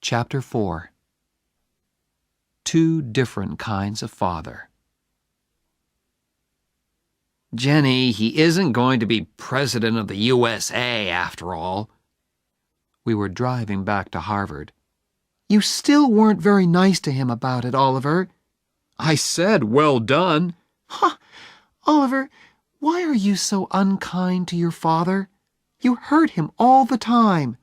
Chapter 4. Two Different Kinds of Father. Jenny, he isn't going to be president of the USA after all. We were driving back to Harvard. You still weren't very nice to him about it, Oliver. I said, well done. Huh. Oliver, why are you so unkind to your father? You hurt him all the time.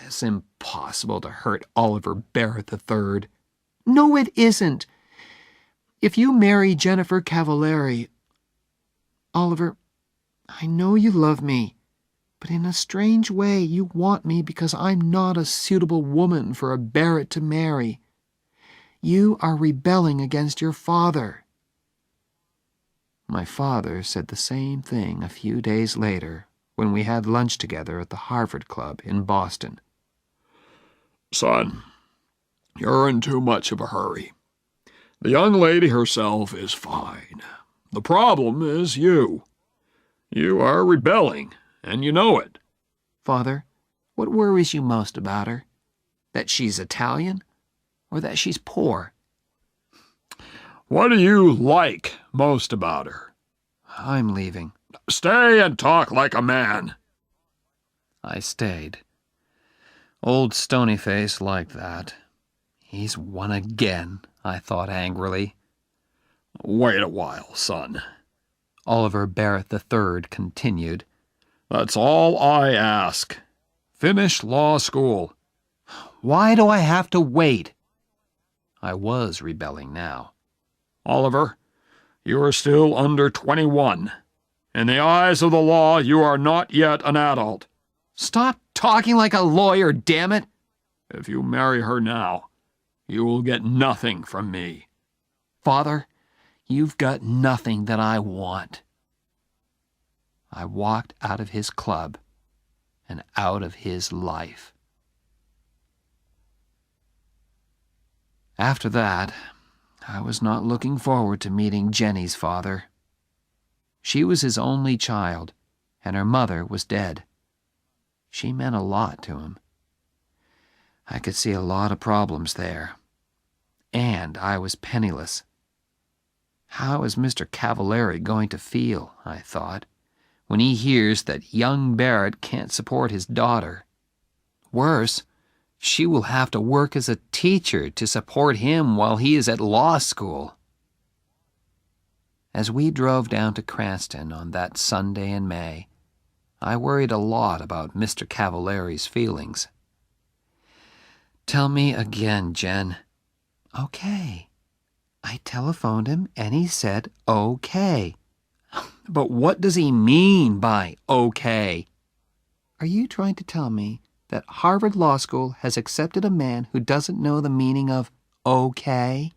It's impossible to hurt Oliver Barrett III. No, it isn't. If you marry Jennifer Cavilleri... Oliver, I know you love me, but in a strange way you want me because I'm not a suitable woman for a Barrett to marry. You are rebelling against your father. My father said the same thing a few days later when we had lunch together at the Harvard Club in Boston. Son, you're in too much of a hurry. The young lady herself is fine. The problem is you. You are rebelling, and you know it. Father, what worries you most about her? That she's Italian, or that she's poor? What do you like most about her? I'm leaving. Stay and talk like a man. I stayed. Old Stonyface liked that. He's won again, I thought angrily. Wait a while, son. Oliver Barrett III continued. That's all I ask. Finish law school. Why do I have to wait? I was rebelling now. Oliver, you are still under 21. In the eyes of the law, you are not yet an adult. Stop talking like a lawyer, damn it! If you marry her now, you will get nothing from me. Father, you've got nothing that I want. I walked out of his club and out of his life. After that, I was not looking forward to meeting Jenny's father. She was his only child, and her mother was dead. She meant a lot to him. I could see a lot of problems there. And I was penniless. How is Mr. Cavilleri going to feel, I thought, when he hears that young Barrett can't support his daughter? Worse, she will have to work as a teacher to support him while he is at law school. As we drove down to Cranston on that Sunday in May, I worried a lot about Mr. Cavilleri's feelings. Tell me again, Jen. Okay. I telephoned him and he said okay. But what does he mean by okay? Are you trying to tell me that Harvard Law School has accepted a man who doesn't know the meaning of okay?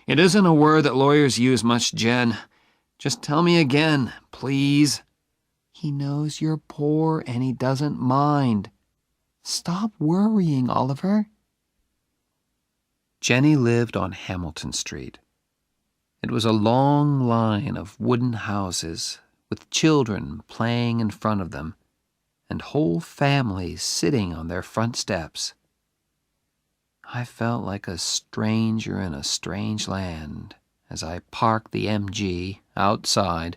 It isn't a word that lawyers use much, Jen. Just tell me again, please. He knows you're poor and he doesn't mind. Stop worrying, Oliver. Jenny lived on Hamilton Street. It was a long line of wooden houses with children playing in front of them and whole families sitting on their front steps. I felt like a stranger in a strange land as I parked the MG outside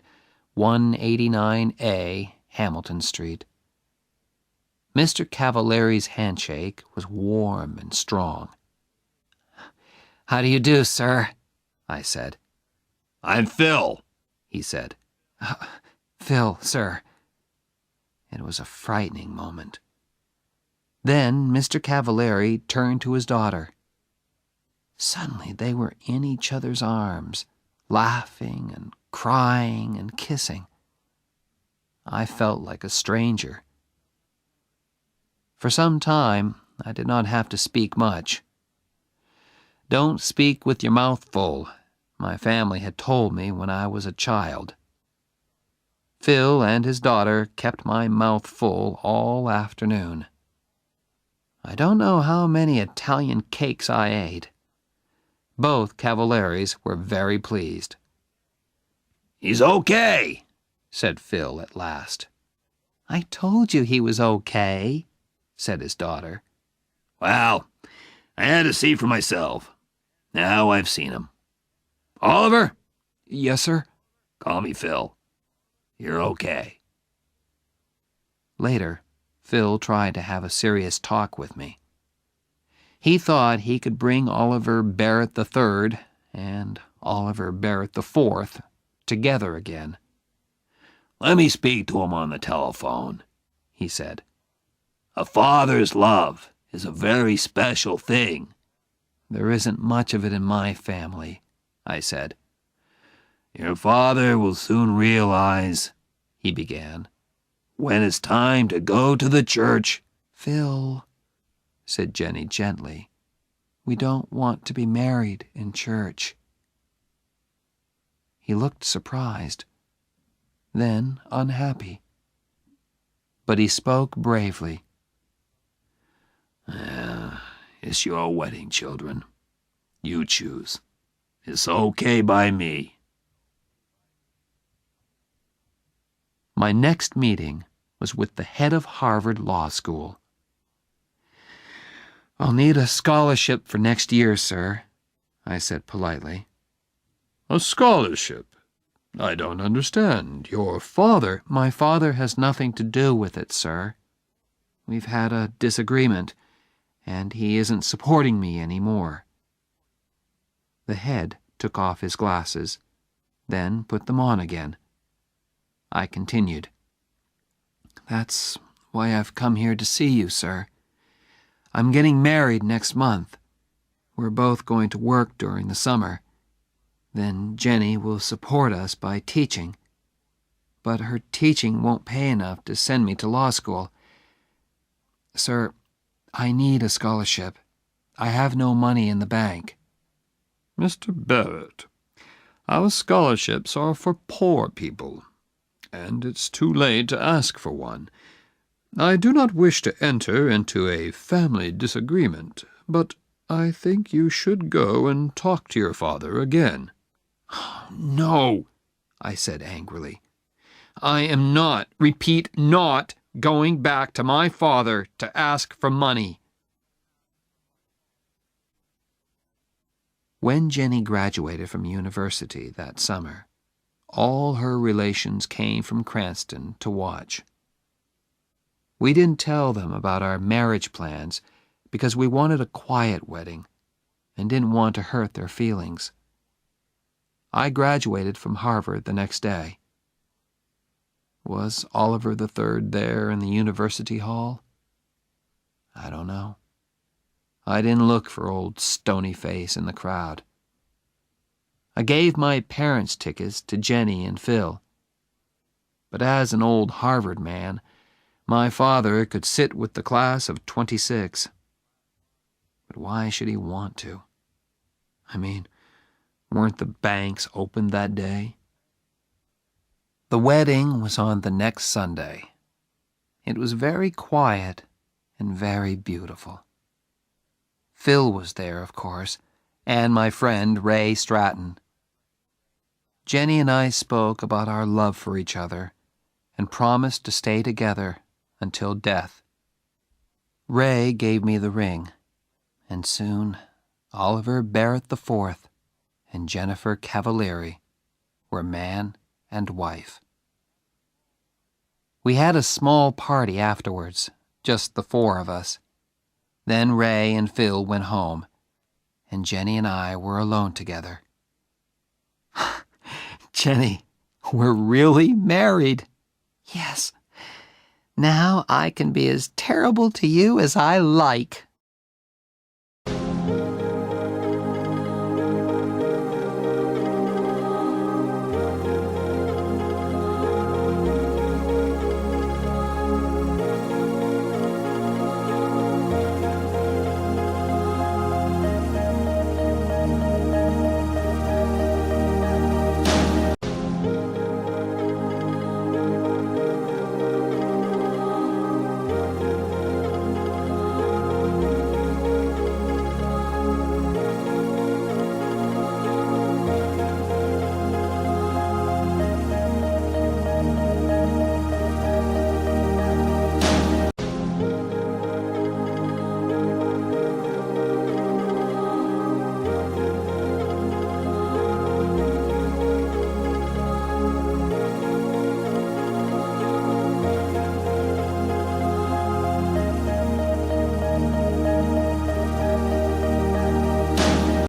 189A Hamilton Street. Mr. Cavilleri's handshake was warm and strong. "How do you do, sir?" I said. I'm Phil, he said. "Phil, sir." It was a frightening moment. Then Mr. Cavilleri turned to his daughter. Suddenly they were in each other's arms, laughing and crying and kissing. I felt like a stranger. For some time, I did not have to speak much. Don't speak with your mouth full, my family had told me when I was a child. Phil and his daughter kept my mouth full all afternoon. I don't know how many Italian cakes I ate. Both Cavalleris were very pleased. "He's okay," said Phil at last. "I told you he was okay," said his daughter. Well, I had to see for myself. Now I've seen him. Oliver? Yes, sir? Call me Phil. You're okay. Later, Phil tried to have a serious talk with me. He thought he could bring Oliver Barrett III and Oliver Barrett IV together again. Let me speak to him on the telephone, he said. A father's love is a very special thing. There isn't much of it in my family, I said. Your father will soon realize, he began, when it's time to go to the church. Phil, said Jenny gently, we don't want to be married in church. He looked surprised, then unhappy. But he spoke bravely. It's your wedding, children. You choose. It's okay by me. My next meeting was with the head of Harvard Law School. I'll need a scholarship for next year, sir, I said politely. A scholarship? I don't understand. Your father... My father has nothing to do with it, sir. We've had a disagreement, and he isn't supporting me anymore. The head took off his glasses, then put them on again. I continued. That's why I've come here to see you, sir. I'm getting married next month. We're both going to work during the summer. Then Jenny will support us by teaching. But her teaching won't pay enough to send me to law school. Sir, I need a scholarship. I have no money in the bank. Mr. Barrett, our scholarships are for poor people, and it's too late to ask for one. I do not wish to enter into a family disagreement, but I think you should go and talk to your father again. No, I said angrily. I am not, repeat, not going back to my father to ask for money. When Jenny graduated from university that summer, all her relations came from Cranston to watch. We didn't tell them about our marriage plans because we wanted a quiet wedding and didn't want to hurt their feelings. I graduated from Harvard the next day. Was Oliver III there in the university hall? I don't know. I didn't look for old Stonyface in the crowd. I gave my parents' tickets to Jenny and Phil. But as an old Harvard man, my father could sit with the class of 26. But why should he want to? I mean, weren't the banks open that day? The wedding was on the next Sunday. It was very quiet and very beautiful. Phil was there, of course, and my friend Ray Stratton. Jenny and I spoke about our love for each other and promised to stay together until death. Ray gave me the ring, and soon Oliver Barrett IV and Jennifer Cavilleri were man and wife. We had a small party afterwards, just the four of us. Then Ray and Phil went home, and Jenny and I were alone together. Jenny, we're really married. Yes. Now I can be as terrible to you as I like.